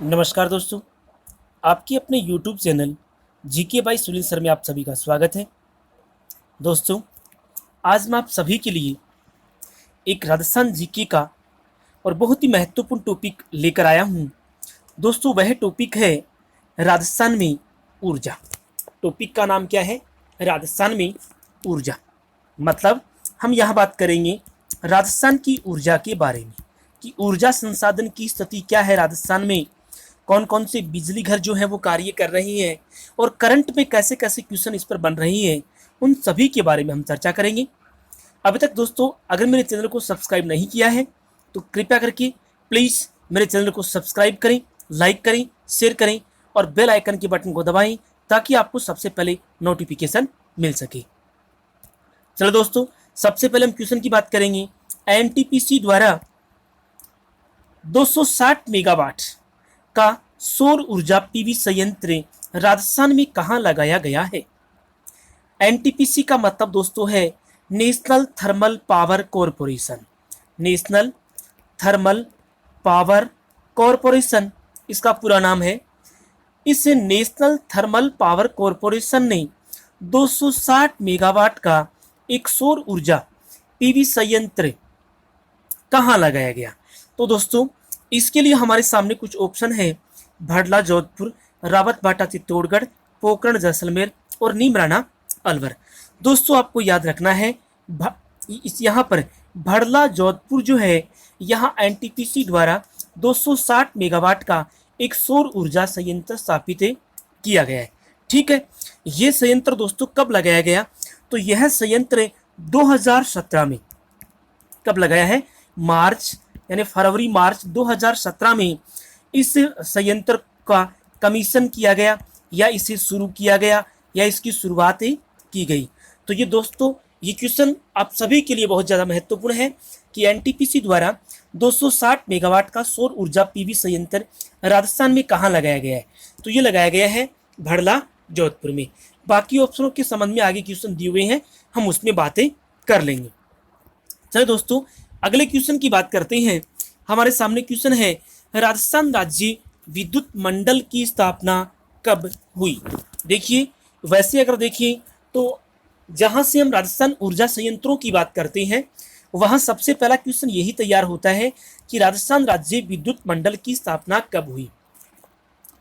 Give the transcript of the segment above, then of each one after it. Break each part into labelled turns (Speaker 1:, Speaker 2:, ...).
Speaker 1: नमस्कार दोस्तों, आपके अपने YouTube channel GK by Sunil sir में आप सभी का स्वागत है। दोस्तों, आज मैं आप सभी के लिए एक राजस्थान जीके का और बहुत ही महत्वपूर्ण टॉपिक लेकर आया हूँ। दोस्तों, वह टॉपिक है राजस्थान में ऊर्जा। टॉपिक का नाम क्या है? राजस्थान में ऊर्जा। मतलब हम यहाँ बात करेंगे राजस्थान की ऊर्जा के बारे में कि ऊर्जा संसाधन की स्थिति क्या है राजस्थान में, कौन कौन से बिजली घर जो है वो कार्य कर रही हैं और करंट में कैसे कैसे क्वेश्चन इस पर बन रही हैं, उन सभी के बारे में हम चर्चा करेंगे। अभी तक दोस्तों अगर मेरे चैनल को सब्सक्राइब नहीं किया है तो कृपया करके प्लीज़ मेरे चैनल को सब्सक्राइब करें, लाइक करें, शेयर करें और बेल आइकन के बटन को दबाएं ताकि आपको सबसे पहले नोटिफिकेशन मिल सके। चलो दोस्तों, सबसे पहले हम क्वेश्चन की बात करेंगे। एनटीपीसी द्वारा 260 मेगावाट का सौर ऊर्जा पीवी संयंत्र राजस्थान में कहाँ लगाया गया है? एनटीपीसी का मतलब दोस्तों है national thermal power corporation. National thermal power corporation इसका पूरा नाम है। इस नेशनल थर्मल पावर कॉरपोरेशन ने 260 मेगावाट का एक सौर ऊर्जा पीवी संयंत्र कहाँ लगाया गया? तो दोस्तों इसके लिए हमारे सामने कुछ ऑप्शन है। भड़ला जोधपुर, रावतबाटा चित्तौड़गढ़, पोखरण जैसलमेर और नीमराना अलवर। दोस्तों आपको याद रखना है इस यहाँ पर भड़ला जोधपुर जो है, यहाँ एनटीपीसी द्वारा 260 मेगावाट का एक सौर ऊर्जा संयंत्र स्थापित किया गया है। ठीक है, ये संयंत्र दोस्तों कब लगाया गया? तो यह संयंत्र 2017 में कब लगाया है? मार्च यानी फरवरी मार्च 2017 में इस संयंत्र का कमीशन किया गया या इसे शुरू किया गया या इसकी शुरुआत की गई। तो ये दोस्तों ये क्वेश्चन आप सभी के लिए बहुत ज़्यादा महत्वपूर्ण है कि एनटीपीसी द्वारा 260 मेगावाट का सौर ऊर्जा पीवी संयंत्र राजस्थान में कहाँ लगाया गया है? तो ये लगाया गया है भड़ला जोधपुर में। बाकी ऑप्शनों के संबंध में आगे क्वेश्चन दिए हुए हैं, हम उसमें बातें कर लेंगे। चलिए दोस्तों अगले क्वेश्चन की बात करते हैं। हमारे सामने क्वेश्चन है राजस्थान राज्य विद्युत मंडल की स्थापना कब हुई? देखिए, वैसे अगर देखिए तो जहां से हम राजस्थान ऊर्जा संयंत्रों की बात करते हैं वहां सबसे पहला क्वेश्चन यही तैयार होता है कि राजस्थान राज्य विद्युत मंडल की स्थापना कब हुई?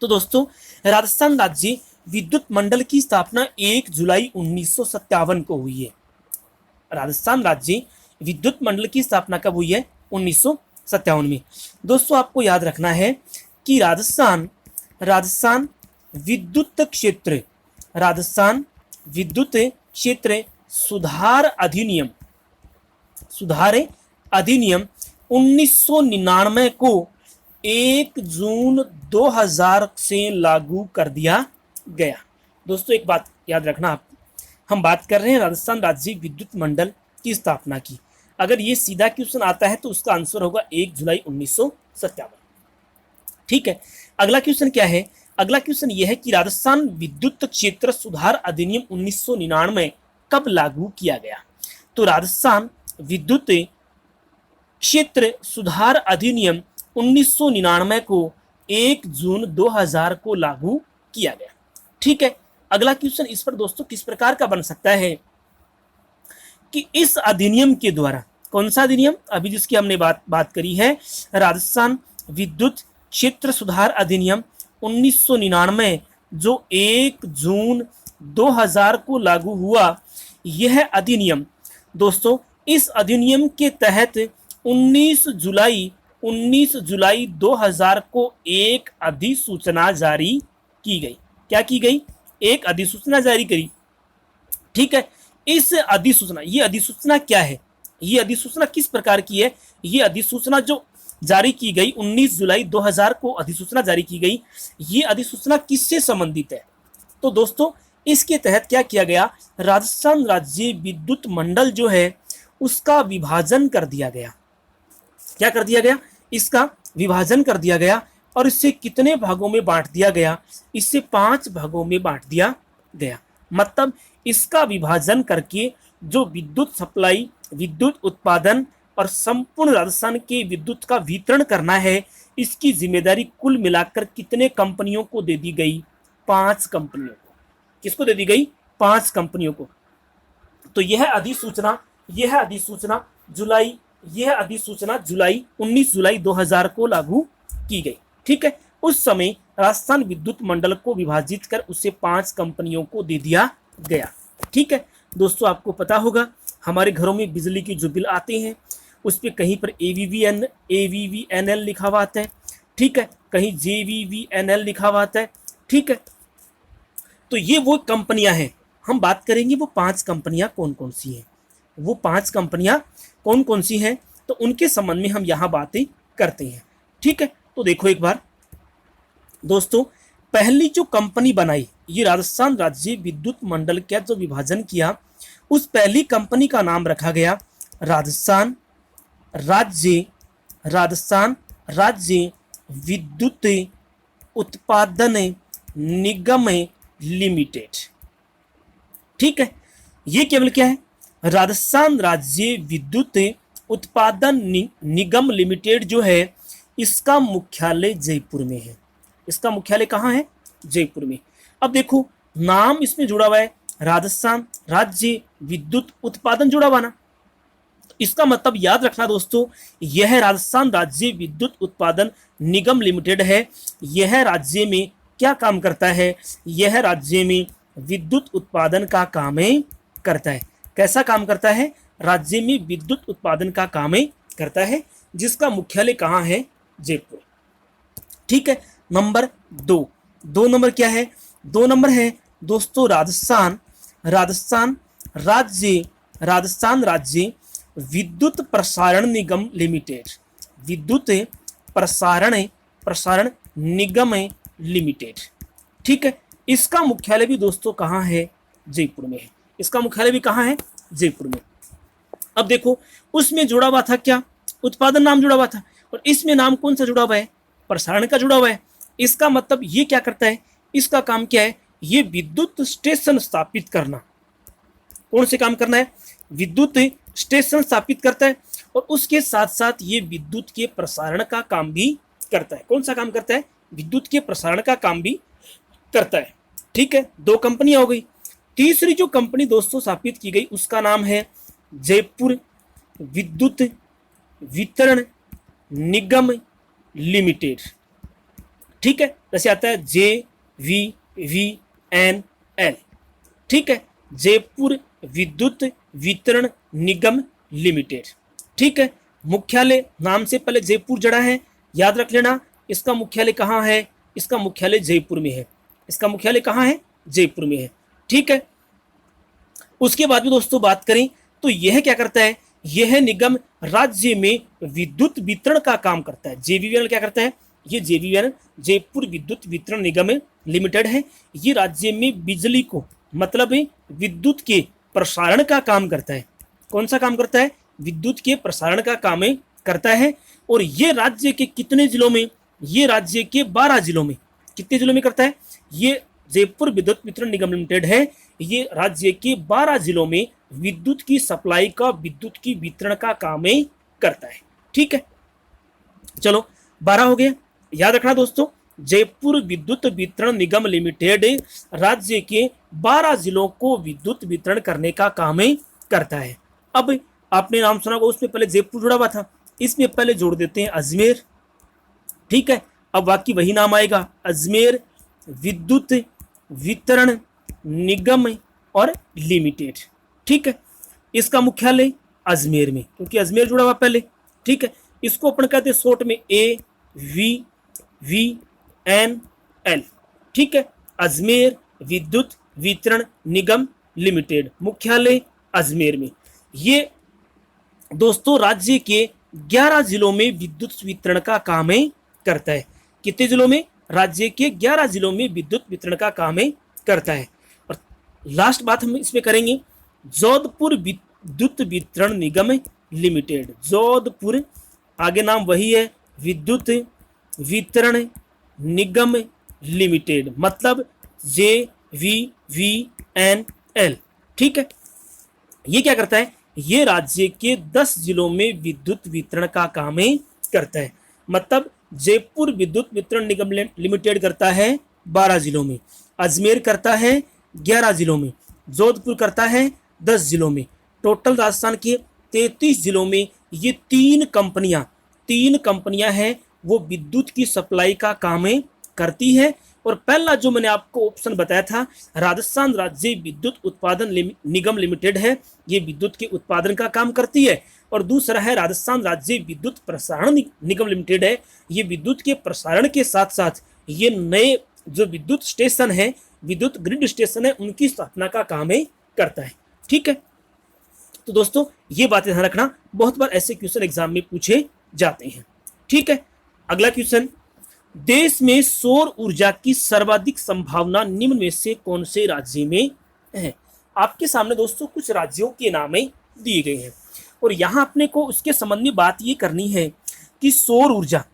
Speaker 1: तो दोस्तों राजस्थान राज्य विद्युत मंडल की स्थापना 1 जुलाई 1957 को हुई है। राजस्थान राज्य विद्युत मंडल की स्थापना कब हुई है? 1957 में। दोस्तों आपको याद रखना है कि राजस्थान विद्युत क्षेत्र सुधार अधिनियम 1999 को 1 जून 2000 से लागू कर दिया गया। दोस्तों एक बात याद रखना, हम बात कर रहे हैं राजस्थान राज्य विद्युत मंडल की स्थापना की। अगर ये सीधा क्वेश्चन आता है तो उसका आंसर होगा 1 जुलाई 1957। ठीक है, अगला क्वेश्चन क्या है? अगला क्वेश्चन यह है कि राजस्थान विद्युत क्षेत्र सुधार अधिनियम 1999 कब लागू किया गया? तो राजस्थान विद्युत क्षेत्र सुधार अधिनियम 1999 को 1 जून 2000 को लागू किया गया। ठीक है, अगला क्वेश्चन इस पर दोस्तों किस प्रकार का बन सकता है कि इस अधिनियम के द्वारा, कौन सा अधिनियम? अभी जिसकी हमने बात करी है, राजस्थान विद्युत क्षेत्र सुधार अधिनियम 1999 जो 1 जून 2000 को लागू हुआ। यह अधिनियम दोस्तों, इस अधिनियम के तहत 19 जुलाई 2000 को एक अधिसूचना जारी की गई। क्या की गई? एक अधिसूचना जारी करी। ठीक है, इस अधिसूचना, ये अधिसूचना क्या है? ये अधिसूचना किस प्रकार की है? ये अधिसूचना जो जारी की गई 19 जुलाई 2000 को अधिसूचना जारी की गई, ये अधिसूचना किससे संबंधित है? तो दोस्तों इसके तहत क्या किया गया? राजस्थान राज्य विद्युत मंडल जो है उसका विभाजन कर दिया गया। क्या कर दिया गया? इसका विभाजन कर दिया गया। और इससे कितने भागों में बांट दिया गया? इससे 5 भागों में बांट दिया गया। मतलब इसका विभाजन करके जो विद्युत सप्लाई, विद्युत उत्पादन और संपूर्ण राजस्थान के विद्युत का वितरण करना है, इसकी जिम्मेदारी कुल मिलाकर कितने कंपनियों को दे दी गई? 5 कंपनियों को। किसको दे दी गई? 5 कंपनियों को। तो यह अधिसूचना जुलाई 19 जुलाई 2000 को लागू की गई। ठीक है, उस समय राजस्थान विद्युत मंडल को विभाजित कर उसे 5 कंपनियों को दे दिया गया। ठीक है दोस्तों, आपको पता होगा हमारे घरों में बिजली की जो बिल आते हैं उस पर कहीं पर AVVNL लिखा हुआ आता है। ठीक है, कहीं JVVNL लिखा हुआ आता है। ठीक है, तो ये वो कंपनियां हैं, हम बात करेंगे वो 5 कंपनियां कौन कौन सी हैं। वो 5 कंपनियां कौन कौन सी हैं तो उनके संबंध में हम यहाँ बातें करते हैं। ठीक है, तो देखो एक बार दोस्तों, पहली जो कंपनी बनाई, ये राजस्थान राज्य विद्युत मंडल का जो विभाजन किया, उस पहली कंपनी का नाम रखा गया राजस्थान राज्य विद्युत उत्पादन निगम लिमिटेड। ठीक है, ये केवल क्या है? राजस्थान राज्य विद्युत उत्पादन निगम लिमिटेड जो है, इसका मुख्यालय जयपुर में है। इसका मुख्यालय कहाँ है? जयपुर में। अब देखो, नाम इसमें जुड़ा हुआ है राजस्थान राज्य विद्युत उत्पादन, जुड़ा हुआ ना। इसका मतलब याद रखना दोस्तों, यह राजस्थान राज्य विद्युत उत्पादन निगम लिमिटेड है। यह राज्य में क्या काम करता है? यह राज्य में विद्युत उत्पादन का काम करता है। कैसा काम करता है? राज्य में विद्युत उत्पादन का काम करता है, जिसका मुख्यालय कहाँ है? जयपुर। ठीक है, नंबर 2 नंबर क्या है? 2 नंबर है दोस्तों राजस्थान राज्य विद्युत प्रसारण निगम लिमिटेड। विद्युत प्रसारण निगम लिमिटेड। ठीक है, इसका मुख्यालय भी दोस्तों कहाँ है? जयपुर में है। इसका मुख्यालय भी कहाँ है? जयपुर में। अब देखो, उसमें जुड़ा हुआ था क्या? उत्पादन नाम जुड़ा हुआ था, और इसमें नाम कौन सा जुड़ा हुआ है? प्रसारण का जुड़ा हुआ है। इसका मतलब ये क्या करता है? इसका काम क्या है? ये विद्युत स्टेशन स्थापित करना। कौन से काम करना है? विद्युत स्टेशन स्थापित करता है, और उसके साथ साथ ये विद्युत के प्रसारण का काम भी करता है। कौन सा काम करता है? विद्युत के प्रसारण का काम भी करता है। ठीक है, 2 कंपनियां हो गई। तीसरी जो कंपनी दोस्तों स्थापित की गई, उसका नाम है जयपुर विद्युत वितरण निगम लिमिटेड। ठीक है, जैसे आता है JVVNL। ठीक है, जयपुर विद्युत वितरण निगम लिमिटेड। ठीक है, मुख्यालय नाम से पहले जयपुर जड़ा है, याद रख लेना। इसका मुख्यालय कहाँ है? इसका मुख्यालय जयपुर में है। इसका मुख्यालय कहाँ है? जयपुर में है। ठीक है, उसके बाद भी दोस्तों बात करें तो यह क्या करता है? यह निगम राज्य में विद्युत वितरण का काम करता है। JVVNL क्या करता है? ये JVVNL जयपुर विद्युत वितरण निगम लिमिटेड है। ये राज्य में बिजली को, मतलब विद्युत के प्रसारण का काम करता है। कौन सा काम करता है? विद्युत के प्रसारण का काम करता है। और ये राज्य के कितने जिलों में? ये राज्य के 12 जिलों में। कितने जिलों में करता है? ये जयपुर विद्युत वितरण निगम लिमिटेड है, ये राज्य के 12 जिलों में विद्युत की सप्लाई का, विद्युत की वितरण का काम करता है। ठीक है, चलो 12 हो गया। याद रखना दोस्तों, जयपुर विद्युत वितरण निगम लिमिटेड राज्य के 12 जिलों को विद्युत वितरण करने का काम करता है। अब आपने नाम सुना होगा, उसमें पहले जयपुर जुड़ा हुआ था, इसमें पहले जोड़ देते हैं अजमेर। ठीक है, अब बाकी वही नाम आएगा, अजमेर विद्युत वितरण निगम और लिमिटेड। ठीक है, इसका मुख्यालय अजमेर में, क्योंकि अजमेर जुड़ा हुआ पहले। ठीक है, इसको अपन कहते हैं शॉर्ट में AVVNL। ठीक है, अजमेर विद्युत वितरण निगम लिमिटेड, मुख्यालय अजमेर में। ये दोस्तों राज्य के 11 जिलों में विद्युत वितरण का काम करता है। कितने जिलों में? राज्य के 11 जिलों में विद्युत वितरण का काम करता है। और लास्ट बात हम इसमें करेंगे, जोधपुर विद्युत वितरण निगम लिमिटेड। जोधपुर, आगे नाम वही है, विद्युत वितरण निगम लिमिटेड, मतलब JVVNL। ठीक है, ये क्या करता है? ये राज्य के 10 जिलों में विद्युत वितरण का काम करता है। मतलब जयपुर विद्युत वितरण निगम लिमिटेड करता है 12 जिलों में, अजमेर करता है 11 जिलों में, जोधपुर करता है 10 जिलों में। टोटल राजस्थान के 33 जिलों में ये तीन कंपनियां हैं वो विद्युत की सप्लाई का काम करती है। और पहला जो मैंने आपको ऑप्शन बताया था, राजस्थान राज्य विद्युत उत्पादन निगम लिमिटेड है, ये विद्युत के उत्पादन का काम करती है। और दूसरा है राजस्थान राज्य विद्युत प्रसारण निगम लिमिटेड है, ये विद्युत के प्रसारण के साथ साथ ये नए जो विद्युत स्टेशन है, विद्युत ग्रिड स्टेशन है, उनकी स्थापना का काम करता है। ठीक है, तो दोस्तों ये बातें ध्यान रखना, बहुत बार ऐसे क्वेश्चन एग्जाम में पूछे जाते हैं। ठीक है, अगला क्वेश्चन, देश में सौर ऊर्जा की सर्वाधिक संभावना निम्न में से कौन से राज्य में है? आपके सामने दोस्तों कुछ राज्यों के नाम दिए गए हैं और यहां अपने को उसके संबंध में बात ये करनी है कि सौर ऊर्जा,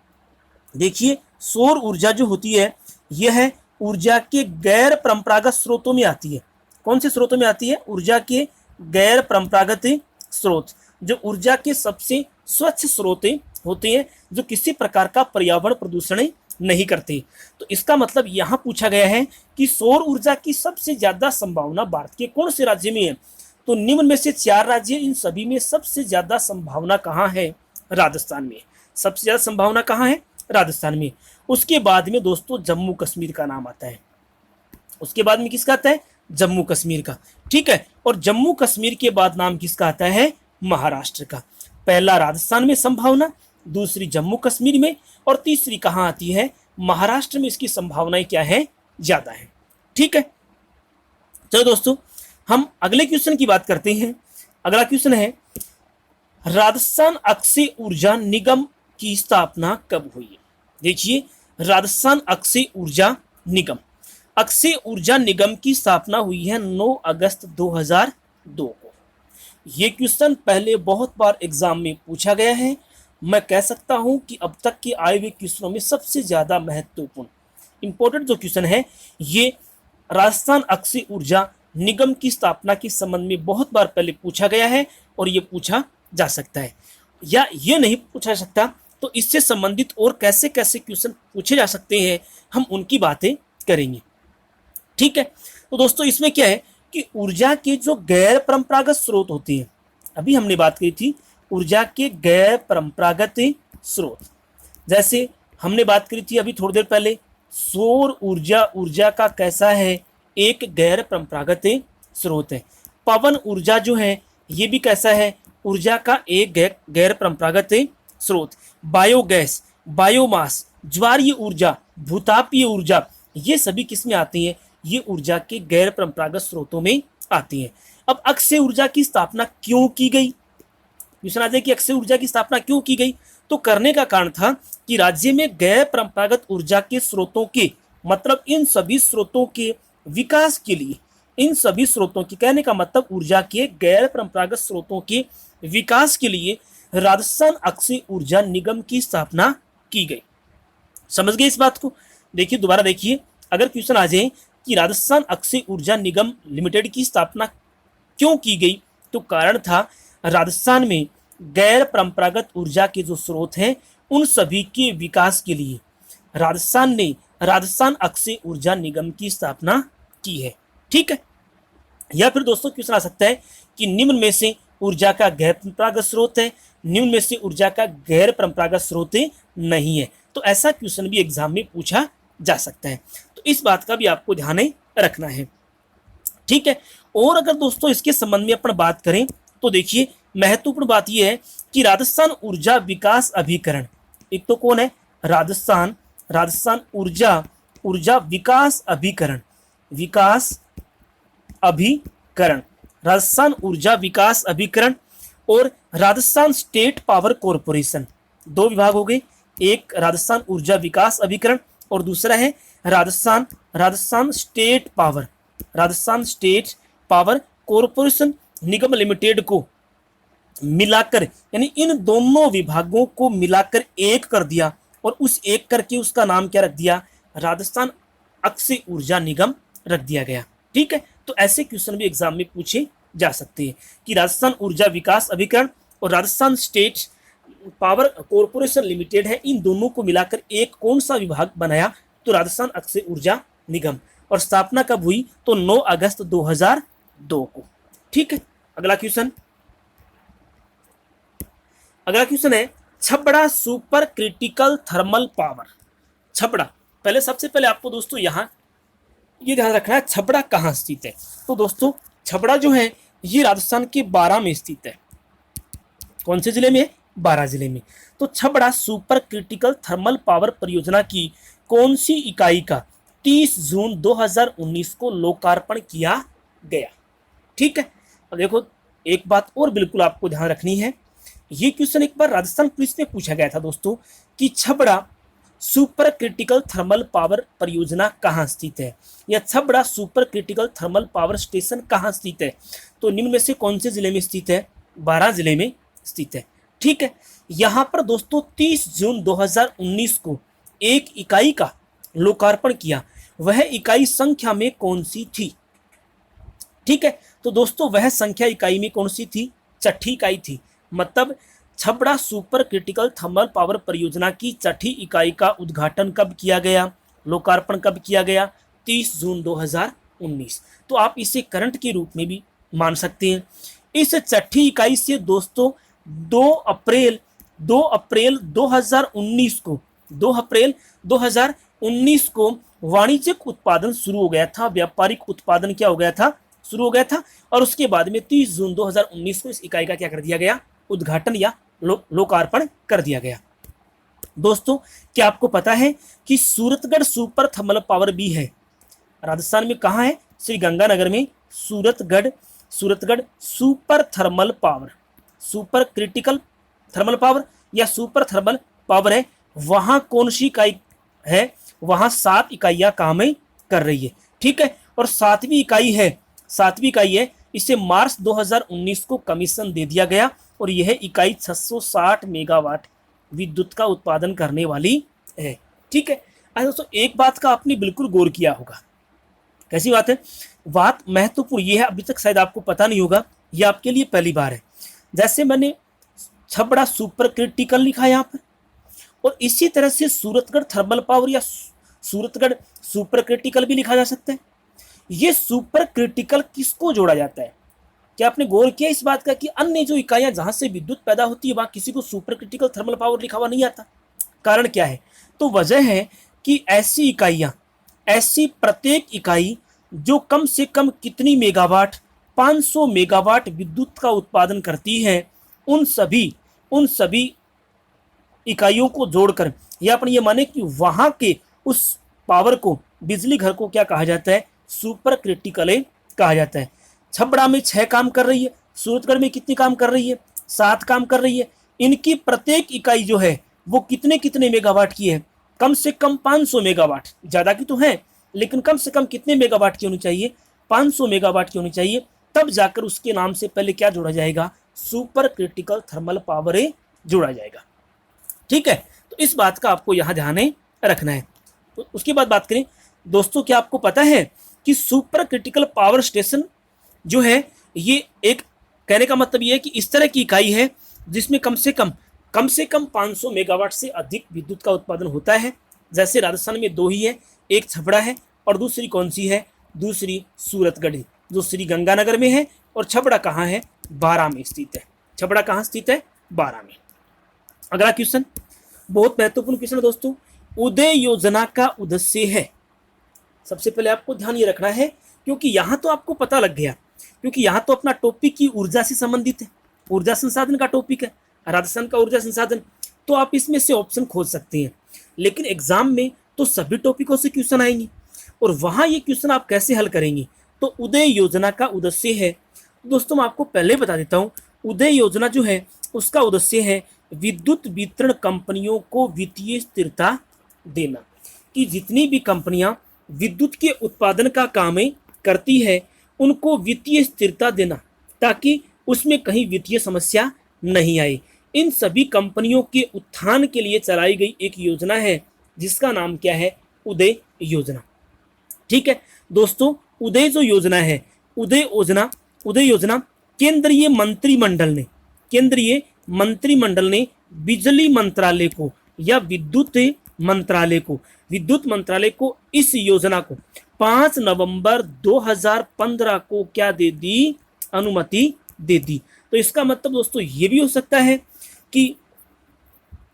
Speaker 1: देखिए सौर ऊर्जा जो होती है यह है ऊर्जा के गैर परंपरागत स्रोतों में आती है। कौन से स्रोतों में आती है? ऊर्जा के गैर परंपरागत स्रोत, जो ऊर्जा के सबसे स्वच्छ स्रोत होते हैं, जो किसी प्रकार का पर्यावरण प्रदूषण नहीं करते। तो इसका मतलब यहाँ पूछा गया है कि सौर ऊर्जा की सबसे ज्यादा संभावना भारत के कौन से राज्य में है? तो निम्न में से 4 राज्य, इन सभी में सबसे ज्यादा संभावना कहाँ है? राजस्थान में। सबसे ज्यादा संभावना कहाँ है? राजस्थान में। उसके बाद में दोस्तों जम्मू कश्मीर का नाम आता है। उसके बाद में किसका आता है? जम्मू कश्मीर का। ठीक है, और जम्मू कश्मीर के बाद नाम किसका आता है? महाराष्ट्र का। पहला राजस्थान में संभावना, दूसरी जम्मू कश्मीर में, और तीसरी कहाँ आती है? महाराष्ट्र में इसकी संभावनाएं क्या है? ज्यादा है। ठीक है, चलो दोस्तों हम अगले क्वेश्चन की बात करते हैं। अगला क्वेश्चन है, राजस्थान अक्षय ऊर्जा निगम की स्थापना कब हुई? देखिए राजस्थान अक्षय ऊर्जा निगम की स्थापना हुई है 9 अगस्त 2002 को। ये क्वेश्चन पहले बहुत बार एग्जाम में पूछा गया है। मैं कह सकता हूं कि अब तक के आए हुए क्वेश्चनों में सबसे ज्यादा महत्वपूर्ण इंपॉर्टेंट जो क्वेश्चन है, ये राजस्थान अक्षय ऊर्जा निगम की स्थापना के संबंध में बहुत बार पहले पूछा गया है और ये पूछा जा सकता है, या ये नहीं पूछा जा सकता तो इससे संबंधित और कैसे कैसे क्वेश्चन पूछे जा सकते हैं, हम उनकी बातें करेंगे। ठीक है, तो दोस्तों इसमें क्या है कि ऊर्जा के जो गैर परंपरागत स्रोत होते हैं, अभी हमने बात की थी ऊर्जा के गैर परंपरागत स्रोत, जैसे हमने बात करी थी अभी थोड़ी देर पहले सौर ऊर्जा का कैसा है? एक गैर परंपरागत स्रोत है। पवन ऊर्जा जो है ये भी कैसा है? ऊर्जा का एक गैर परंपरागत स्रोत। बायोगैस, बायोमास, ज्वारीय ऊर्जा, भूतापीय ऊर्जा, ये सभी किसमें आती हैं? ये ऊर्जा के गैर परंपरागत स्रोतों में आती हैं। अब अक्षय ऊर्जा की स्थापना क्यों की गई? क्वेश्चन आ जाए कि अक्षय ऊर्जा की स्थापना क्यों की गई? तो करने का कारण था कि राज्य में गैर परंपरागत ऊर्जा के स्रोतों के, मतलब इन सभी स्रोतों के विकास के लिए, इन सभी स्रोतों की, कहने का मतलब ऊर्जा के गैर परंपरागत स्रोतों के विकास के लिए राजस्थान अक्षय ऊर्जा निगम की स्थापना की गई। समझ गए इस बात को? देखिए दोबारा देखिए, अगर क्वेश्चन आ जाए कि राजस्थान अक्षय ऊर्जा निगम लिमिटेड की स्थापना क्यों की गई, तो कारण था राजस्थान में गैर परंपरागत ऊर्जा के जो स्रोत हैं उन सभी के विकास के लिए राजस्थान ने राजस्थान अक्षय ऊर्जा निगम की स्थापना की है। ठीक है, या फिर दोस्तों क्वेश्चन आ सकता है कि निम्न में से ऊर्जा का गैर परंपरागत स्रोत है, निम्न में से ऊर्जा का गैर परंपरागत स्रोत नहीं है। तो ऐसा क्वेश्चन भी एग्जाम में पूछा जा सकता है, तो इस बात का भी आपको ध्यान रखना है। ठीक है, और अगर दोस्तों इसके संबंध में अपन बात करें तो देखिए महत्वपूर्ण बात यह है कि राजस्थान ऊर्जा विकास अभिकरण, एक तो कौन है? राजस्थान ऊर्जा विकास अभिकरण, राजस्थान ऊर्जा विकास अभिकरण और राजस्थान स्टेट पावर कॉरपोरेशन, दो विभाग हो गए, एक राजस्थान ऊर्जा विकास अभिकरण और दूसरा है राजस्थान स्टेट पावर कॉरपोरेशन निगम लिमिटेड को मिलाकर, यानी इन दोनों विभागों को मिलाकर एक कर दिया और उस एक करके उसका नाम क्या रख दिया? राजस्थान अक्षय ऊर्जा निगम रख दिया गया। ठीक है, तो ऐसे क्वेश्चन भी एग्जाम में पूछे जा सकते हैं कि राजस्थान ऊर्जा विकास अभिकरण और Rajasthan state power corporation limited है, इन दोनों को मिलाकर एक कौन सा विभाग बनाया? तो राजस्थान अक्षय ऊर्जा निगम। और स्थापना कब हुई? तो 9 अगस्त 2002 को। ठीक है, अगला क्वेश्चन है Chhabra super critical thermal power. Chhabra, पहले सबसे पहले आपको दोस्तों यहाँ ये ध्यान रखना है छबड़ा कहाँ स्थित है। तो दोस्तों छबड़ा जो है ये राजस्थान के बारां में स्थित है। कौन से जिले में? बारां जिले में। तो Chhabra super critical thermal power परियोजना की कौन सी इकाई का 30 जून 2019 को लोकार्पण किया गया? ठीक है, अब देखो एक बात और बिल्कुल आपको ध्यान रखनी है, ये क्वेश्चन एक बार राजस्थान पुलिस में पूछा गया था दोस्तों कि Chhabra super critical thermal power परियोजना कहाँ स्थित है, या Chhabra super critical thermal power station कहाँ स्थित है? तो निम्न में से कौन से जिले में स्थित है? बारां जिले में स्थित है। ठीक है, यहाँ पर दोस्तों 30 जून 2019 को एक इकाई का लोकार्पण किया, वह इकाई संख्या में कौन सी थी? ठीक है, तो दोस्तों वह संख्या इकाई में कौन सी थी? छठी इकाई थी। मतलब Chhabra super critical thermal power परियोजना की छठी इकाई का उद्घाटन कब किया गया, लोकार्पण कब किया गया? 30 जून 2019। तो आप इसे करंट के रूप में भी मान सकते हैं। इस छठी इकाई से दोस्तों 2 अप्रैल 2019 को 2 अप्रैल 2019 को वाणिज्यिक उत्पादन शुरू हो गया था, व्यापारिक उत्पादन क्या हो गया था? शुरू हो गया था। और उसके बाद में 30 जून 2019 को इस इकाई का क्या कर दिया गया? उद्घाटन या लोकार्पण कर दिया गया। दोस्तों क्या आपको पता है कि सूरतगढ़ सुपर थर्मल पावर भी है? राजस्थान में कहाँ है? श्री गंगानगर में Suratgarh super thermal power, super critical thermal power या सुपर थर्मल पावर है। वहां कौन सी इकाई है? वहां 7 इकाइयां काम कर रही है। ठीक है, और 7वीं इकाई है, इसे मार्च 2019 को कमीशन दे दिया गया और यह इकाई 660 मेगावाट विद्युत का उत्पादन करने वाली है। ठीक है, अच्छा दोस्तों एक बात का आपने बिल्कुल गौर किया होगा। कैसी बात है? बात महत्वपूर्ण ये है, अभी तक शायद आपको पता नहीं होगा, ये आपके लिए पहली बार है। जैसे मैंने छबड़ा सुपर क्रिटिकल लिखा है यहाँ पर, और इसी तरह से सूरतगढ़ थर्मल पावर या सूरतगढ़ सुपर क्रिटिकल भी लिखा जा सकता है। ये सुपर क्रिटिकल किसको जोड़ा जाता है? क्या आपने गौर किया इस बात का कि अन्य जो इकाइयां जहां से विद्युत पैदा होती है वहां किसी को सुपर क्रिटिकल थर्मल पावर लिखा हुआ नहीं आता? कारण क्या है? तो वजह है कि ऐसी प्रत्येक इकाई जो कम से कम कितनी मेगावाट, 500 मेगावाट विद्युत का उत्पादन करती है, उन सभी इकाइयों को जोड़कर, या अपन ये माने कि वहां के उस पावर को, बिजली घर को क्या कहा जाता है? सुपर क्रिटिकल कहा जाता है। छबड़ा में 6 काम कर रही है, सूरतगढ़ में कितनी काम कर रही है? 7 काम कर रही है। इनकी प्रत्येक इकाई जो है वो कितने मेगावाट की है? कम से कम 500 मेगावाट। ज़्यादा की तो है, लेकिन कम से कम कितने मेगावाट की होनी चाहिए? 500 मेगावाट की होनी चाहिए। तब जाकर उसके नाम से पहले क्या जोड़ा जाएगा? सुपर क्रिटिकल थर्मल पावर जोड़ा जाएगा। ठीक है, तो इस बात का आपको यहाँ ध्यान रखना है। तो उसके बाद बात करें दोस्तों, क्या आपको पता है कि सुपर क्रिटिकल पावर स्टेशन जो है ये एक, कहने का मतलब ये है कि इस तरह की इकाई है जिसमें कम से कम 500 मेगावाट से अधिक विद्युत का उत्पादन होता है। जैसे राजस्थान में 2 ही है, एक छबड़ा है और दूसरी कौन सी है? दूसरी सूरतगढ़ जो श्री गंगानगर में है, और छबड़ा कहाँ है? बारां में स्थित है। छबड़ा कहाँ स्थित है? बारां में। अगला क्वेश्चन बहुत महत्वपूर्ण क्वेश्चन है दोस्तों। उदय योजना का उद्देश्य है, सबसे पहले आपको ध्यान ये रखना है क्योंकि यहाँ तो आपको पता लग गया, क्योंकि यहाँ तो अपना टॉपिक की ऊर्जा से संबंधित है, ऊर्जा संसाधन का टॉपिक है, राजस्थान का ऊर्जा संसाधन। तो आप इसमें से ऑप्शन खोज सकते हैं, लेकिन एग्जाम में तो सभी टॉपिकों से क्वेश्चन आएंगे और वहाँ ये क्वेश्चन आप कैसे हल करेंगे? तो उदय योजना का उद्देश्य है दोस्तों, मैं आपको पहले बता देता हूँ। उदय योजना जो है उसका उद्देश्य है विद्युत वितरण कंपनियों को वित्तीय स्थिरता देना, कि जितनी भी कंपनियां विद्युत के उत्पादन का काम करती है उनको वित्तीय स्थिरता देना, ताकि उसमें कहीं वित्तीय समस्या नहीं आए। इन सभी कंपनियों के उत्थान के लिए चलाई गई एक योजना है जिसका नाम क्या है? उदय योजना। ठीक है दोस्तों, उदय जो योजना है, उदय योजना केंद्रीय मंत्रिमंडल ने बिजली मंत्रालय को या विद्युत मंत्रालय को इस योजना को 5 नवंबर 2015 को क्या दे दी, अनुमति दे दी। तो इसका मतलब दोस्तों ये भी हो सकता है कि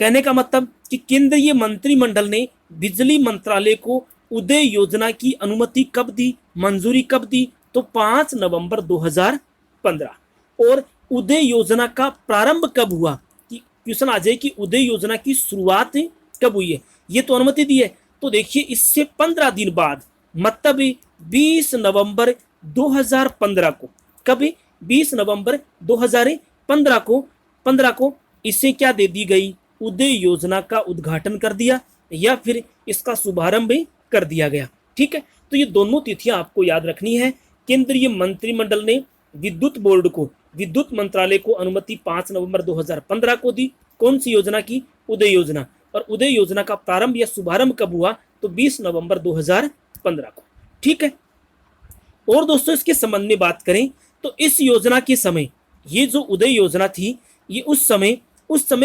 Speaker 1: कहने का मतलब कि केंद्रीय मंत्रिमंडल ने बिजली मंत्रालय को उदय योजना की अनुमति कब दी, मंजूरी कब दी, तो 5 नवंबर 2015। और उदय योजना का प्रारंभ कब हुआ, कि क्वेश्चन आ जाए कि उदय योजना की शुरुआत कब हुई है, ये तो अनुमति दी है। तो देखिए इससे 15 दिन बाद, मतलब 20 नवंबर 2015 को, कब 20 नवंबर 2015 को इसे क्या दे दी गई, उदय योजना का उद्घाटन कर दिया या फिर इसका शुभारंभ कर दिया गया। ठीक है, तो ये दोनों तिथियां आपको याद रखनी है। केंद्रीय मंत्रिमंडल ने विद्युत बोर्ड को, विद्युत मंत्रालय को अनुमति 5 नवंबर 2015 को दी, कौन सी योजना की, उदय योजना। और उदय योजना का प्रारंभ या शुभारंभ कब हुआ, तो 20 नवंबर 2015 को। ठीक है, और दोस्तों इसके संबंध में बात करें तो इस योजना के समय, ये जो उदय योजना थी, ये उस समय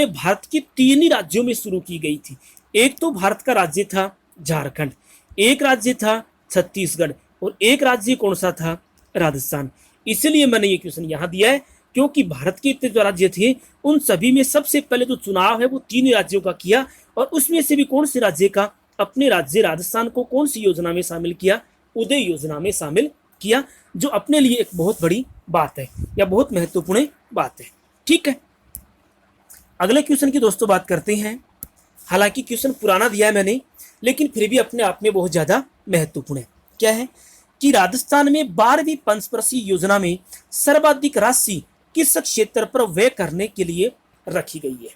Speaker 1: भारत के 3 ही राज्यों में शुरू की गई थी। एक तो भारत का राज्य था झारखंड, एक राज्य था छत्तीसगढ़, और एक राज्य कौन सा था, राजस्थान। इसलिए मैंने ये क्वेश्चन यहाँ दिया है क्योंकि भारत के इतने जो राज्य थे उन सभी में सबसे पहले जो चुनाव है वो 3 राज्यों का किया, और उसमें से भी कौन से राज्य का, अपने राज्य राजस्थान को कौन सी योजना में शामिल किया, उदय योजना में शामिल किया, जो अपने लिए एक बहुत बड़ी बात है या बहुत महत्वपूर्ण बात है। ठीक है, अगले क्वेश्चन की दोस्तों बात करते हैं। हालांकि क्वेश्चन पुराना दिया है मैंने, लेकिन फिर भी अपने आप में बहुत ज्यादा महत्वपूर्ण है। क्या है कि राजस्थान में 12वीं पंचवर्षीय योजना में सर्वाधिक राशि किस क्षेत्र पर व्यय करने के लिए रखी गई है,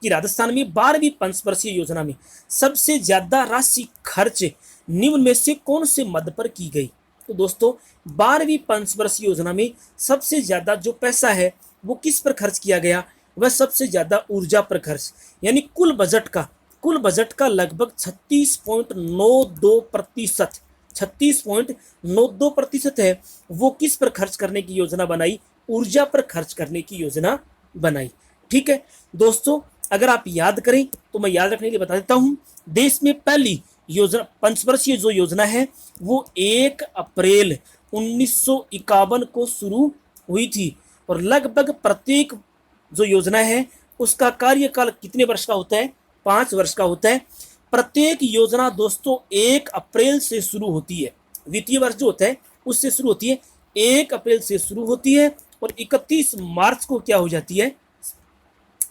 Speaker 1: कि राजस्थान में 12वीं पंचवर्षीय योजना में सबसे ज्यादा राशि खर्च निम्न में से कौन से मद पर की गई। तो दोस्तों 12वीं पंचवर्षीय योजना में सबसे ज्यादा जो पैसा है वो किस पर खर्च किया गया, वह सबसे ज्यादा ऊर्जा पर खर्च, यानी कुल बजट का लगभग 36.92% है, वो किस पर खर्च करने की योजना बनाई, ऊर्जा पर खर्च करने की योजना बनाई। ठीक है दोस्तों, अगर आप याद करें तो मैं याद रखने के लिए बता देता हूं, देश में पहली योजना, पंचवर्षीय जो योजना है वो 1 अप्रैल 1951 को शुरू हुई थी, और लगभग प्रत्येक जो योजना है उसका कार्यकाल कितने वर्ष का होता है, 5 वर्ष का होता है। प्रत्येक योजना दोस्तों 1 अप्रैल से शुरू होती है, वित्तीय वर्ष जो होता है उससे शुरू होती है, 1 अप्रैल से शुरू होती है और 31 मार्च को क्या हो जाती है,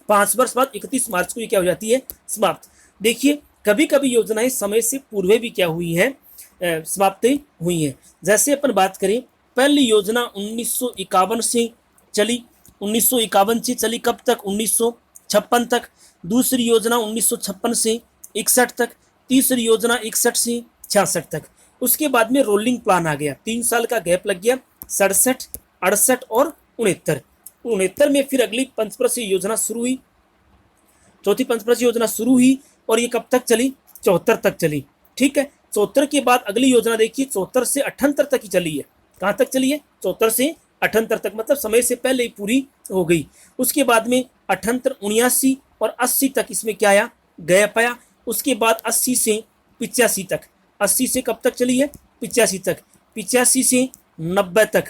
Speaker 1: 5 वर्ष बाद 31 मार्च को ये क्या हो जाती है, समाप्त। देखिए कभी कभी योजनाएं समय से पूर्व भी क्या हुई है, समाप्त हुई हैं। जैसे अपन बात करें, पहली योजना 1951 से चली, 1951 से चली कब तक, 1956 तक। दूसरी योजना 1956 से 61 तक। तीसरी योजना 61 से 66 तक। उसके बाद में रोलिंग प्लान आ गया, 3 साल का गैप लग गया, 67, 68 और 69 में फिर अगली पंचवर्षीय योजना शुरू हुई, चौथी पंचवर्षीय योजना शुरू हुई, और ये कब तक चली, 74 तक चली। ठीक है, 74 के बाद अगली योजना देखिए 74 से 78 तक ही चली है। कहाँ तक चली है, 74 से 78 तक, मतलब समय से पहले ही पूरी हो गई। उसके बाद में 78, 79 और 80 तक इसमें क्या आया, गैप आया। उसके बाद 80 से 85 तक, 80 से कब तक चली है, 85 तक। 85 से 90 तक,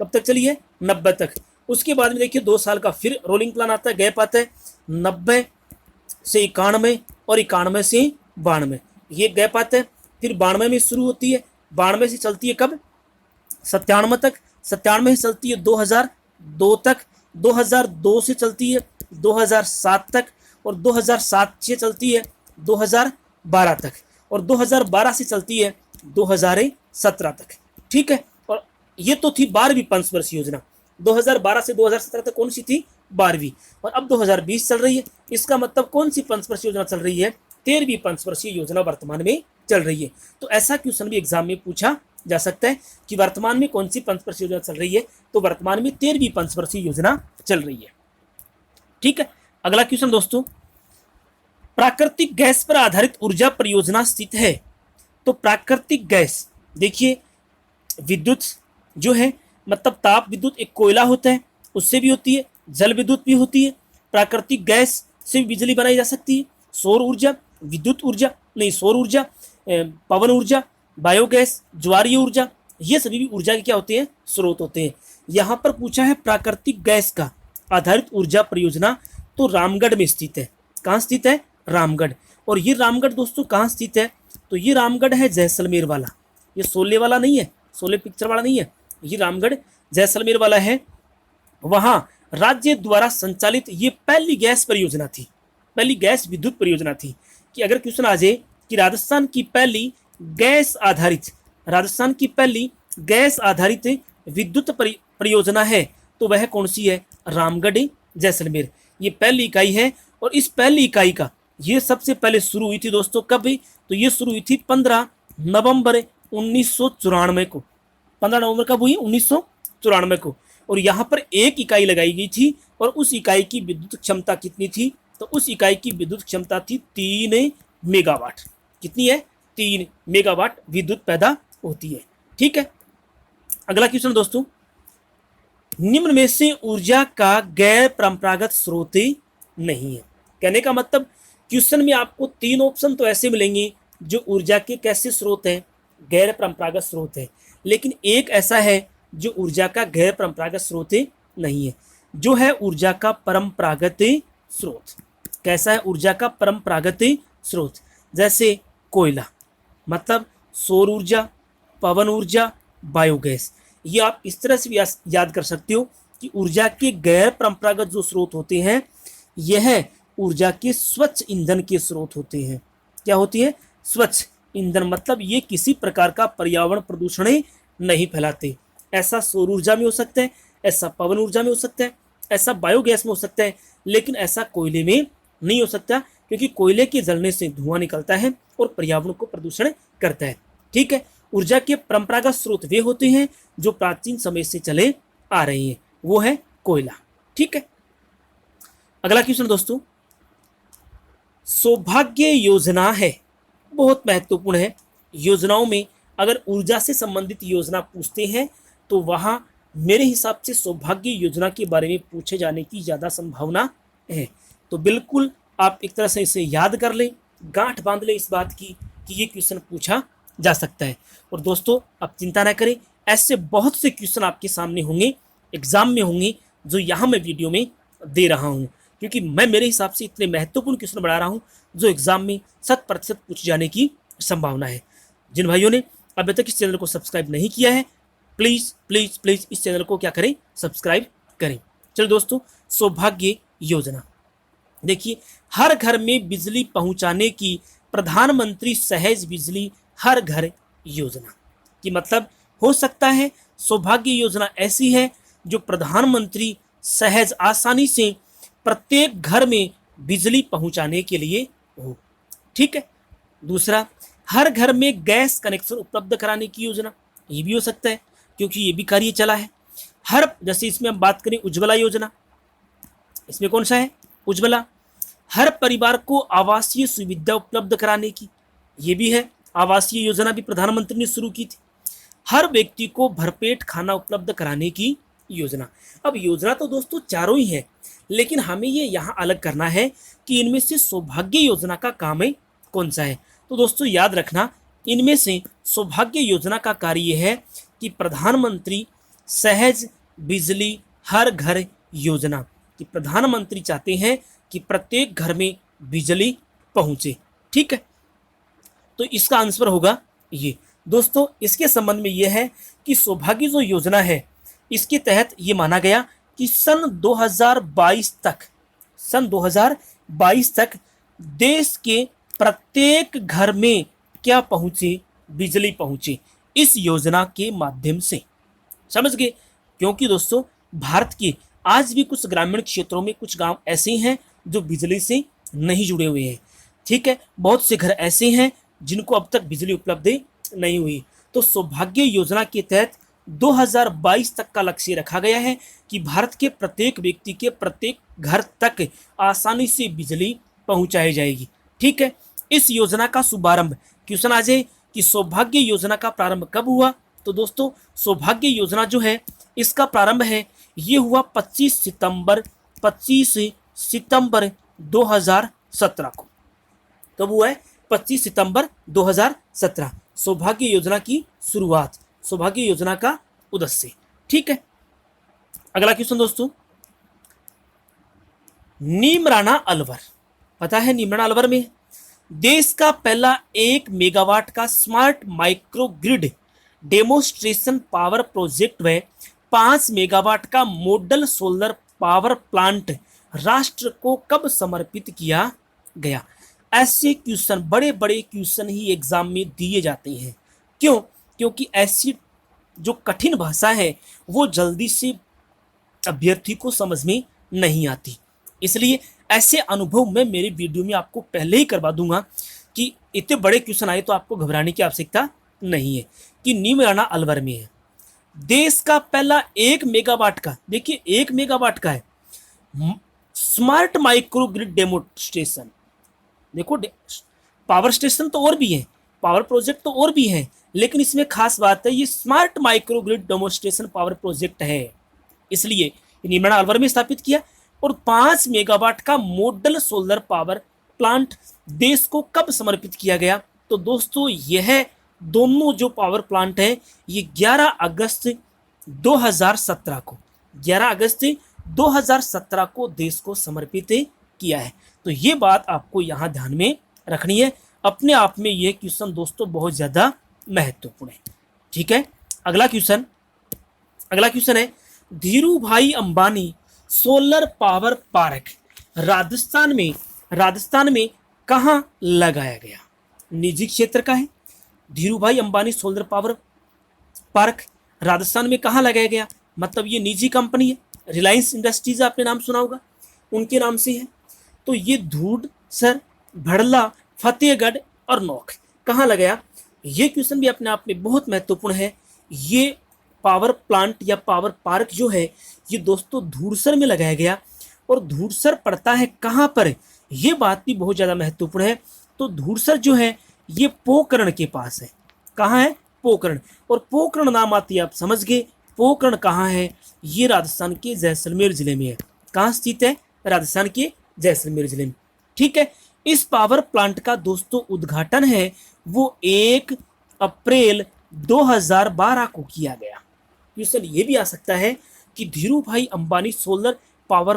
Speaker 1: कब तक चली है, 90 तक। उसके बाद में देखिए 2 साल का फिर रोलिंग प्लान आता है, गैप आता है, 90 से 91 और 91 से 92, ये गैप आता है। फिर 92 में शुरू होती है, 92 से चलती है कब, 97 तक। 97 से चलती है 2002 तक, 2002 से चलती है 2007 तक, और 2007 से चलती है 2012 तक, और 2012 से चलती है 2017 तक। ठीक है, और ये तो थी 12वीं पंचवर्षीय योजना। 2012 से 2017 तक कौन सी थी, 12वीं। और अब 2020 चल रही है, इसका मतलब कौन सी पंचवर्षीय योजना चल रही है, 13वीं पंचवर्षीय योजना वर्तमान में चल रही है। तो ऐसा क्वेश्चन भी एग्जाम में पूछा जा सकता है कि वर्तमान में कौन सी पंचवर्षीय योजना चल रही है, तो वर्तमान में 13वीं पंचवर्षीय योजना चल रही है। ठीक है, अगला क्वेश्चन दोस्तों, प्राकृतिक गैस पर आधारित ऊर्जा परियोजना स्थित है। तो प्राकृतिक गैस, देखिए विद्युत जो है, मतलब ताप विद्युत एक कोयला होता है, उससे भी होती है, जल विद्युत भी होती है। प्राकृतिक गैस से भी बिजली बनाई जा सकती है। सौर ऊर्जा, विद्युत ऊर्जा, नहीं सौर ऊर्जा, पवन ऊर्जा, बायोगैस, ज्वारीय ऊर्जा, ये सभी भी ऊर्जा के क्या होते हैं, स्रोत होते हैं। यहाँ पर पूछा है प्राकृतिक गैस का आधारित ऊर्जा परियोजना, तो रामगढ़ में स्थित है। कहाँ स्थित है, रामगढ़। और ये रामगढ़ दोस्तों कहाँ स्थित है, तो ये रामगढ़ है जैसलमेर वाला, ये शोले वाला नहीं है, शोले पिक्चर वाला नहीं है, ये रामगढ़ जैसलमेर वाला है। वहाँ राज्य द्वारा संचालित ये पहली गैस परियोजना थी, पहली गैस विद्युत परियोजना थी। कि अगर क्वेश्चन आ जाए कि राजस्थान की पहली गैस आधारित, राजस्थान की पहली गैस आधारित विद्युत परियोजना है तो वह कौन सी है, रामगढ़ जैसलमेर। ये पहली इकाई है। और इस पहली इकाई का ये सबसे पहले शुरू हुई थी दोस्तों, कब हुई, तो ये शुरू हुई थी 15 नवंबर 1994 को। 15 नवंबर कब हुई, 1994 को। और यहाँ पर एक इकाई लगाई गई थी और उस इकाई की विद्युत क्षमता कितनी थी, तो उस इकाई की विद्युत क्षमता थी 3 मेगावाट। कितनी है, 3 मेगावाट विद्युत पैदा होती है। ठीक है, अगला क्वेश्चन दोस्तों, निम्न में से ऊर्जा का गैर परंपरागत स्रोत नहीं है। कहने का मतलब क्वेश्चन में आपको 3 ऑप्शन तो ऐसे मिलेंगे जो ऊर्जा के कैसे स्रोत हैं, गैर परंपरागत स्रोत है, लेकिन एक ऐसा है जो ऊर्जा का गैर परंपरागत स्रोत नहीं है, जो है ऊर्जा का परंपरागत स्रोत। कैसा है, ऊर्जा का परंपरागत स्रोत, जैसे कोयला, मतलब सौर ऊर्जा, पवन ऊर्जा, बायोगैस। ये आप इस तरह से भी याद कर सकते हो कि ऊर्जा के गैर परंपरागत जो स्रोत होते हैं यह ऊर्जा के स्वच्छ ईंधन के स्रोत होते हैं। क्या होती है, स्वच्छ ईंधन, मतलब ये किसी प्रकार का पर्यावरण प्रदूषण नहीं फैलाते। ऐसा सौर ऊर्जा में हो सकता है, ऐसा पवन ऊर्जा में हो सकता है, ऐसा बायोगैस में हो सकता है, लेकिन ऐसा कोयले में नहीं हो सकता, क्योंकि कोयले के जलने से धुआं निकलता है और पर्यावरण को प्रदूषण करता है। ठीक है, ऊर्जा के परंपरागत स्रोत वे होते हैं जो प्राचीन समय से चले आ रहे हैं, वो है कोयला। ठीक है, अगला क्वेश्चन दोस्तों, सौभाग्य योजना है, बहुत महत्वपूर्ण है। योजनाओं में अगर ऊर्जा से संबंधित योजना पूछते हैं तो वहां मेरे हिसाब से सौभाग्य योजना के बारे में पूछे जाने की ज़्यादा संभावना है। तो बिल्कुल आप एक तरह से इसे याद कर लें, गांठ बांध लें इस बात की कि ये क्वेश्चन पूछा जा सकता है। और दोस्तों आप चिंता ना करें, ऐसे बहुत से क्वेश्चन आपके सामने होंगे, एग्जाम में होंगे, जो यहाँ मैं वीडियो में दे रहा हूँ, क्योंकि मैं मेरे हिसाब से इतने महत्वपूर्ण क्वेश्चन बढ़ा रहा हूँ जो एग्जाम में 100% पूछ जाने की संभावना है। जिन भाइयों ने अभी तक इस चैनल को सब्सक्राइब नहीं किया है, प्लीज़ प्लीज़ प्लीज़ इस चैनल को क्या करें, सब्सक्राइब करें। चलो दोस्तों, सौभाग्य योजना देखिए, हर घर में बिजली पहुंचाने की प्रधानमंत्री सहज बिजली हर घर योजना की मतलब हो सकता है सौभाग्य योजना ऐसी है जो प्रधानमंत्री सहज आसानी से प्रत्येक घर में बिजली पहुंचाने के लिए हो। ठीक है, दूसरा, हर घर में गैस कनेक्शन उपलब्ध कराने की योजना, ये भी हो सकता है क्योंकि ये भी कार्य चला है। हर, जैसे इसमें हम बात करें उज्ज्वला योजना, इसमें कौन सा है, उज्ज्वला। हर परिवार को आवासीय सुविधा उपलब्ध कराने की, ये भी है, आवासीय योजना भी प्रधानमंत्री ने शुरू की थी। हर व्यक्ति को भरपेट खाना उपलब्ध कराने की योजना। अब योजना तो दोस्तों चारों ही है, लेकिन हमें ये यहाँ अलग करना है कि इनमें से सौभाग्य योजना का काम है कौन सा है। तो दोस्तों याद रखना, इनमें से सौभाग्य योजना का कार्य ये है कि प्रधानमंत्री सहज बिजली हर घर योजना, कि प्रधानमंत्री चाहते हैं कि प्रत्येक घर में बिजली पहुंचे। ठीक है, तो इसका आंसर होगा ये। दोस्तों इसके संबंध में यह है कि सौभाग्य जो योजना है इसके तहत ये माना गया कि सन 2022 तक देश के प्रत्येक घर में क्या पहुंचे, बिजली पहुंचे इस योजना के माध्यम से। समझ गए, क्योंकि दोस्तों भारत के आज भी कुछ ग्रामीण क्षेत्रों में कुछ गांव ऐसे हैं जो बिजली से नहीं जुड़े हुए हैं। ठीक है, बहुत से घर ऐसे हैं जिनको अब तक बिजली उपलब्ध नहीं हुई। तो सौभाग्य योजना के तहत 2022 तक का लक्ष्य रखा गया है कि भारत के प्रत्येक व्यक्ति के प्रत्येक घर तक आसानी से बिजली पहुंचाई जाएगी। ठीक है, इस योजना का शुभारंभ, क्वेश्चन आ जाए कि सौभाग्य योजना का प्रारंभ कब हुआ, तो दोस्तों सौभाग्य योजना जो है इसका प्रारंभ है ये हुआ 25 सितंबर 2017 को। कब हुआ है? 25 सितंबर 2017 सौभाग्य योजना की शुरुआत, सौभाग्य योजना का उद्देश्य। ठीक है, अगला क्वेश्चन दोस्तों, नीमराना अलवर, पता है नीमराना अलवर में देश का पहला 1 मेगावाट का smart micro grid demonstration power project व 5 मेगावाट का मॉडल सोलर पावर प्लांट राष्ट्र को कब समर्पित किया गया? ऐसे क्वेश्चन, बड़े बड़े क्वेश्चन ही एग्जाम में दिए जाते हैं। क्यों? क्योंकि ऐसी जो कठिन भाषा है वो जल्दी से अभ्यर्थी को समझ में नहीं आती, इसलिए ऐसे अनुभव मैं मेरे वीडियो में आपको पहले ही करवा दूंगा कि इतने बड़े क्वेश्चन आए तो आपको घबराने की आवश्यकता नहीं है। कि नीमराना अलवर में है देश का पहला 1 मेगावाट का, देखिए 1 मेगावाट का है, स्मार्ट माइक्रो ग्रिड डेमोस्ट्रेशन। देखो पावर स्टेशन तो और भी है, पावर प्रोजेक्ट तो और भी है, लेकिन इसमें खास बात है ये smart micro grid demonstration power project है, इसलिए नीमराना अलवर में स्थापित किया। और 5 मेगावाट का मॉडल सोलर पावर प्लांट देश को कब समर्पित किया गया? तो दोस्तों यह दोनों जो पावर प्लांट है ये 11 अगस्त 2017 को, 11 अगस्त 2017 को देश को समर्पित किया है। तो ये बात आपको यहाँ ध्यान में रखनी है। अपने आप में ये क्वेश्चन दोस्तों बहुत ज़्यादा महत्वपूर्ण है। ठीक है, अगला क्वेश्चन है Dhiru bhai Ambani solar power park Rajasthan में कहाँ लगाया गया? निजी क्षेत्र का है। Dhiru bhai Ambani solar power park Rajasthan में कहाँ लगाया गया? मतलब ये निजी कंपनी है, रिलायंस इंडस्ट्रीज आपने नाम सुना होगा, उनके नाम से है। तो ये धूड़सर, भड़ला, फतेहगढ़ और नौख कहाँ लगाया? ये क्वेश्चन भी अपने आप में बहुत महत्वपूर्ण है। ये पावर प्लांट या पावर पार्क जो है ये दोस्तों धूड़सर में लगाया गया। और धूड़सर पड़ता है कहाँ पर? ये बात भी बहुत ज़्यादा महत्वपूर्ण है। तो धूड़सर जो है ये पोखरण के पास है। कहाँ है? पोखरण। और पोखरण नाम आती है, आप समझ गए पोखरण कहाँ है? ये राजस्थान के जैसलमेर जिले में है। कहाँ स्थित है? राजस्थान के जैसलमेर जिले में। ठीक है, इस पावर प्लांट का दोस्तों उद्घाटन है वो 1 अप्रैल 2012 को किया गया। क्वेश्चन ये भी आ सकता है कि Dhiru bhai Ambani solar power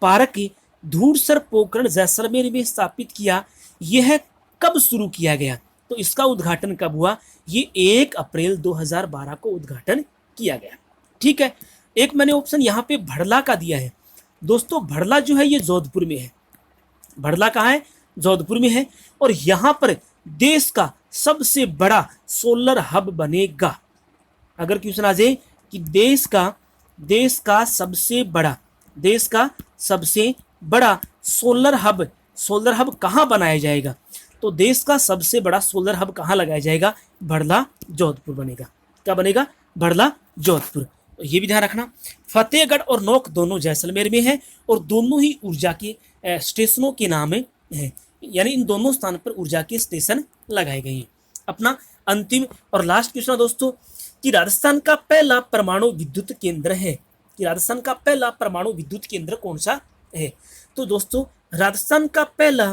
Speaker 1: park Dhudsar Pokhran Jaisalmer में स्थापित किया, यह कब शुरू किया गया? तो इसका उद्घाटन कब हुआ? ये 1 अप्रैल 2012 को उद्घाटन किया गया। ठीक है, एक मैंने ऑप्शन यहाँ पे भड़ला का दिया है। दोस्तों भड़ला जो है ये जोधपुर में है। भड़ला कहाँ है? जोधपुर में है। और यहाँ पर देश का सबसे बड़ा सोलर हब बनेगा। अगर क्वेश्चन आ जाए कि देश का सबसे बड़ा सोलर हब कहाँ बनाया जाएगा? तो देश का सबसे बड़ा सोलर हब कहाँ लगाया जाएगा? भड़ला जोधपुर बनेगा। क्या बनेगा? भड़ला जोधपुर। तो ये भी ध्यान रखना। फतेहगढ़ और नौक दोनों जैसलमेर में है और दोनों ही ऊर्जा के स्टेशनों के नाम है, यानी इन दोनों स्थान पर ऊर्जा के स्टेशन लगाए गए हैं। अपना अंतिम और लास्ट क्वेश्चन दोस्तों कि राजस्थान का पहला परमाणु विद्युत केंद्र है, कि राजस्थान का पहला परमाणु विद्युत केंद्र कौन सा है? तो दोस्तों राजस्थान का पहला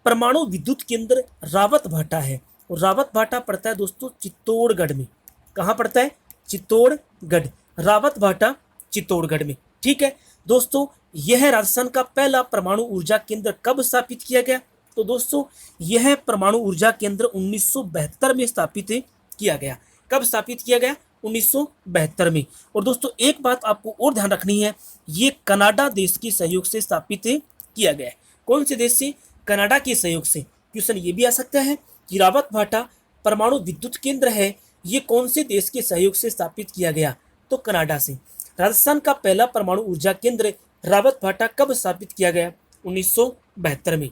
Speaker 1: परमाणु विद्युत केंद्र रावत भाटा है। और रावत भाटा पड़ता है दोस्तों चित्तौड़गढ़ में। कहाँ पड़ता है? चित्तौड़गढ़। रावत भाटा चित्तौड़गढ़ में। ठीक है दोस्तों, यह राजस्थान का पहला परमाणु ऊर्जा केंद्र कब स्थापित किया गया? तो दोस्तों यह परमाणु ऊर्जा केंद्र 1972 में स्थापित किया गया। कब स्थापित किया गया? 1972 में। और दोस्तों एक बात आपको और ध्यान रखनी है, ये कनाडा देश के सहयोग से स्थापित किया गया है। कौन से देश से? कनाडा के सहयोग से। क्वेश्चन ये भी आ सकता है कि रावत भाटा परमाणु विद्युत केंद्र है, ये कौन से देश के सहयोग से स्थापित किया गया? तो कनाडा से। राजस्थान का पहला परमाणु ऊर्जा केंद्र रावत भाटा कब स्थापित किया गया? 1972 में।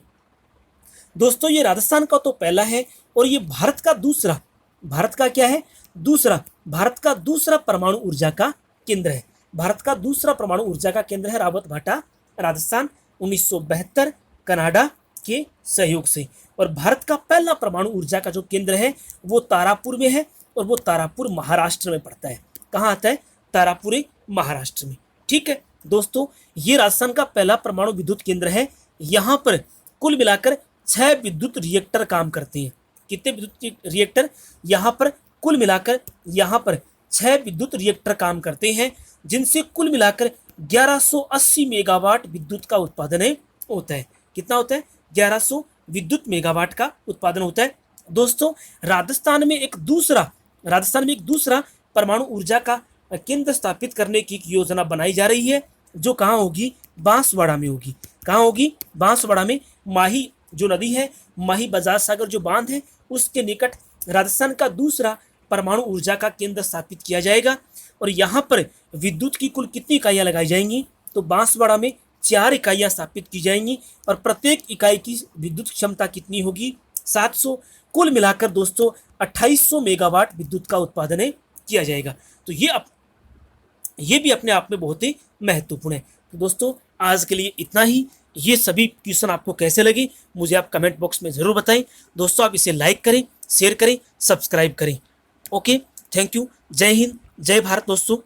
Speaker 1: दोस्तों ये राजस्थान का तो पहला है और ये भारत का दूसरा परमाणु ऊर्जा का केंद्र है। भारत का दूसरा परमाणु ऊर्जा का केंद्र है रावत भाटा, राजस्थान, 1972 कनाडा के सहयोग से। और भारत का पहला परमाणु ऊर्जा का जो केंद्र है वो तारापुर में है और वो तारापुर महाराष्ट्र में पड़ता है। कहाँ आता है? तारापुर महाराष्ट्र में। ठीक है, दोस्तों ये राजस्थान का पहला परमाणु विद्युत केंद्र है। यहाँ पर कुल मिलाकर 6 विद्युत रिएक्टर काम करते हैं। कितने विद्युत रिएक्टर? यहाँ पर कुल मिलाकर यहाँ पर 6 विद्युत रिएक्टर काम करते हैं, जिनसे कुल मिलाकर 1180 मेगावाट विद्युत का उत्पादन होता है। कितना होता है? 1100 विद्युत मेगावाट का उत्पादन होता है। दोस्तों राजस्थान में एक दूसरा परमाणु ऊर्जा का केंद्र स्थापित करने की योजना बनाई जा रही है, जो कहाँ होगी? बांसवाड़ा में होगी। कहाँ होगी? बांसवाड़ा में। माही जो नदी है, माही बजाज सागर जो बांध है, उसके निकट राजस्थान का दूसरा परमाणु ऊर्जा का केंद्र स्थापित किया जाएगा। और यहाँ पर विद्युत की कुल कितनी इकाइयाँ लगाई जाएंगी? तो बांसवाड़ा में 4 इकाइयाँ स्थापित की जाएंगी और प्रत्येक इकाई की विद्युत क्षमता कितनी होगी? 700। कुल मिलाकर दोस्तों 2800 मेगावाट विद्युत का उत्पादन किया जाएगा। तो ये भी अपने आप में बहुत ही महत्वपूर्ण है। तो दोस्तों आज के लिए इतना ही। ये सभी क्वेश्चन आपको कैसे लगे मुझे आप कमेंट बॉक्स में ज़रूर बताएं। दोस्तों आप इसे लाइक करें, शेयर करें, सब्सक्राइब करें। Okay, thank you. जय हिंद, जय भारत दोस्तों।